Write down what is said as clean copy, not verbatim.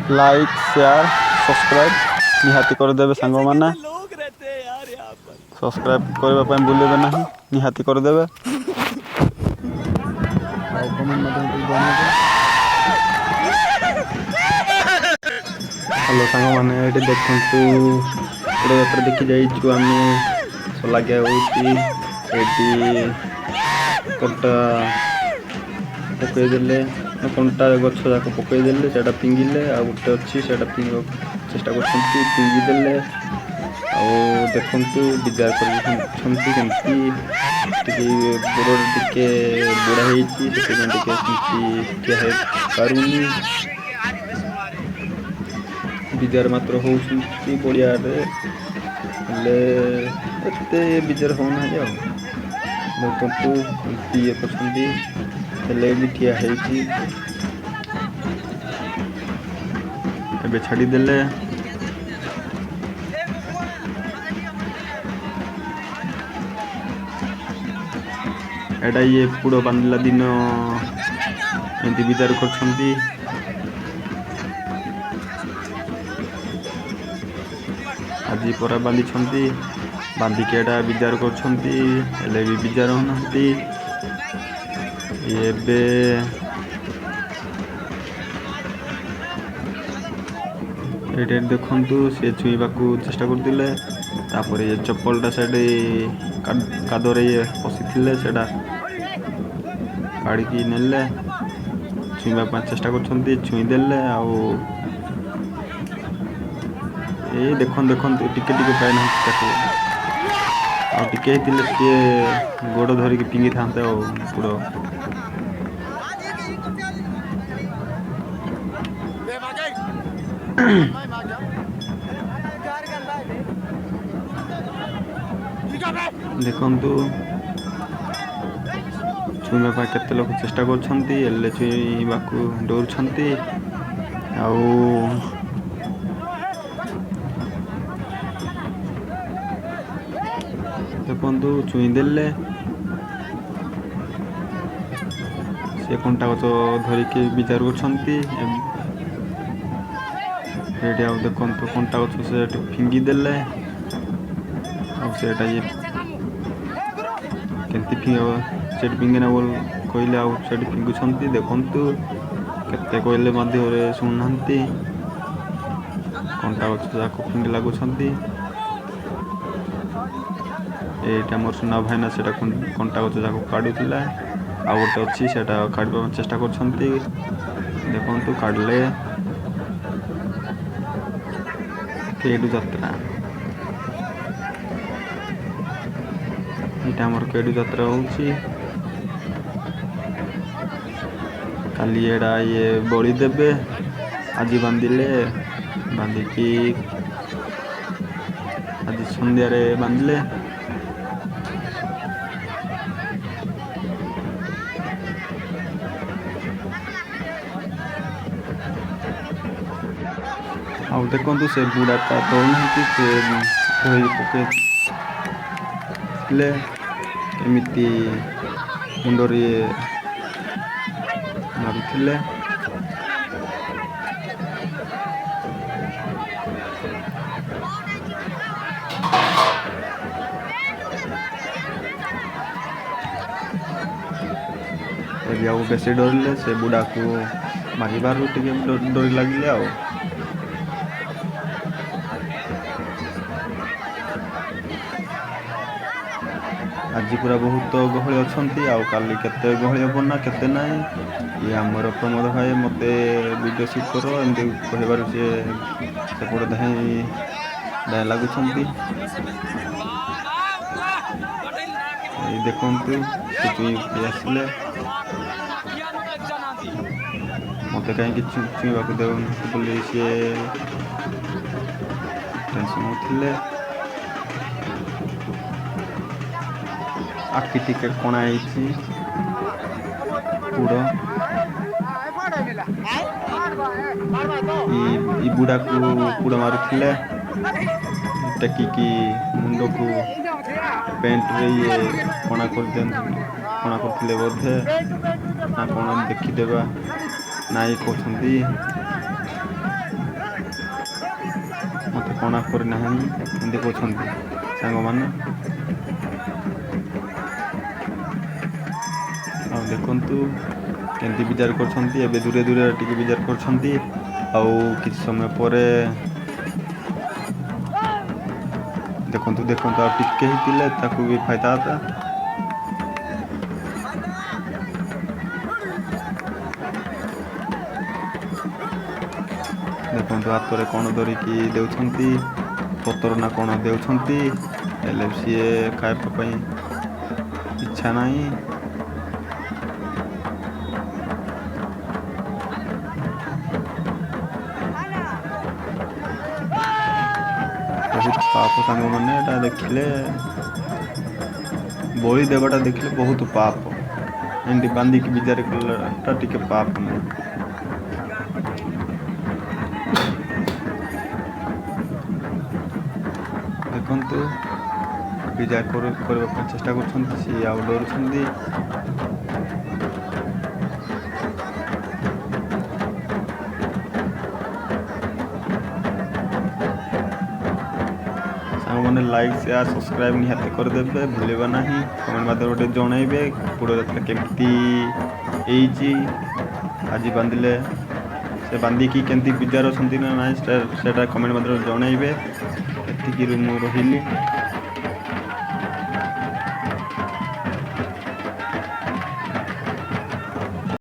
Like share subscribe निहाती करदेवे सांग मैंने सब्सक्राइब करने भूलें ना निहाती करदेवे हेलो सांग मैंने ये देखु गोटे यात्रा देखी जाइए आम सलागिया होती कंटा पकईदे कंटा गछ जाक पकईदे से पिंगिले आ गोटे अच्छी से पिंग चेष्टा कर देखु विचार करमती गोड़ टे बुढ़ा होती पारूनी विचार मात्र होती पड़िया एत विचार होना देखु ये कर भी ठिया छाड़देले एटा ये पुड़ बांधला दिन एमती विचार कर आज परा बांधी बांधिकी एटा विचार कर विचार होना ये देखु सी छुईवा चेष्टा करते ये चप्पलटा से कादरे ये पशिले से काढ़ी नेले छुईवा चेष्टा कर छुईदे देखु टिके पाए टिके सी गोड़ धरिकी पिंगी था पुड़ देखु छुईवा केते लोग चेष्टा कर छुईवा डर देखु छुईदे से कंटा गच धरिकी विचार कर देखु कंटा गच से फिंगिदेले ये केमती से फिंगिना बोल कहले फिंगुंट देखु केते कहले शुणुना कंटा गच जाक फिंगी लगुंट ये मोर सुना भाईना से कंटा गच जाक काढ़ुला आ गोटे अच्छी से काढ़ा चेष्टा कर देखु काढ़ले केडू यात्रा यहाँ आमर केडू यात्रा होची काली एड़ा ये बलि देवे आज बांधिले बांधिकी आज संध्यारे बांधिले आ देखु से बुढ़ाटा दौना पकड़े एमती मुंडर मारुले बेस डरले से बुढ़ा को मारिबार डर लगे आज पूरा बहुत गहली अच्छा काली केते गहली हम ना केते ना ये आमर प्रमोद भाई मत वीडियो सुट कर एमती कहबार सी सेपट धाई धाई लगुंट देखु आसले मत कहीं छुईवा देते बोली सी टेंशन होते आखि टिके कणा पुड़ बुढ़ा को पुड़ मारुले टेकिकी मुंड को पेंट रे ये कणा करते बोधे ना कौन देखीदेवा नाई कहते ପଣା କରିନାହାନ୍ତି ଏମିତି କହୁଛନ୍ତି ସାଙ୍ଗମାନେ। ଆଉ ଦେଖନ୍ତୁ କେମିତି ବିଜାର କରୁଛନ୍ତି, ଏବେ ଦୂରେ ଦୂରେ ଟିକେ ବିଜାର କରୁଛନ୍ତି, ଆଉ କିଛି ସମୟ ପରେ ଦେଖନ୍ତୁ ଦେଖନ୍ତୁ ଆଉ ଟିକେ ହେଇଥିଲେ ତାକୁ ବି ଫାଇଥାନ୍ତା। ଦେଖନ୍ତୁ ହାତରେ କ'ଣ ଧରିକି ଦେଉଛନ୍ତି, ପତ୍ର ନା କ'ଣ ଦେଉଛନ୍ତି, ହେଲେ ସିଏ ଖାଇବା ପାଇଁ ଇଚ୍ଛା ନାହିଁ। ବହୁତ ପାପ ସାଙ୍ଗମାନେ, ଏଇଟା ଦେଖିଲେ ବଳି ଦେବାଟା ଦେଖିଲେ ବହୁତ ପାପ। ଏମିତି ବାନ୍ଧିକି ବିଜାର କଲାଟା ଟିକେ ପାପ ନାହିଁ। ଦେଖନ୍ତୁ ବିଜାର କରିବା ପାଇଁ ଚେଷ୍ଟା କରୁଛନ୍ତି, ସିଏ ଆଉ ଡରୁଛନ୍ତି। ସାଙ୍ଗମାନେ ଲାଇକ୍ ସେୟାର ସବସ୍କ୍ରାଇବ୍ ନିହାତି କରିଦେବେ, ଭୁଲିବା ନାହିଁ। କମେଣ୍ଟ ମାଧ୍ୟମରେ ଗୋଟେ ଜଣାଇବେ କୁକୁର ଯାତ୍ରା କେମିତି ହେଇଛି, ଆଜି ବାନ୍ଧିଲେ ସେ ବାନ୍ଧିକି କେମିତି ବିଜାର ଅଛନ୍ତି ନା ନାହିଁ ସେଇଟା କମେଣ୍ଟ ମାଧ୍ୟମରେ ଜଣାଇବେ। ଏତିକିରୁ ମୁଁ ରହିଲି।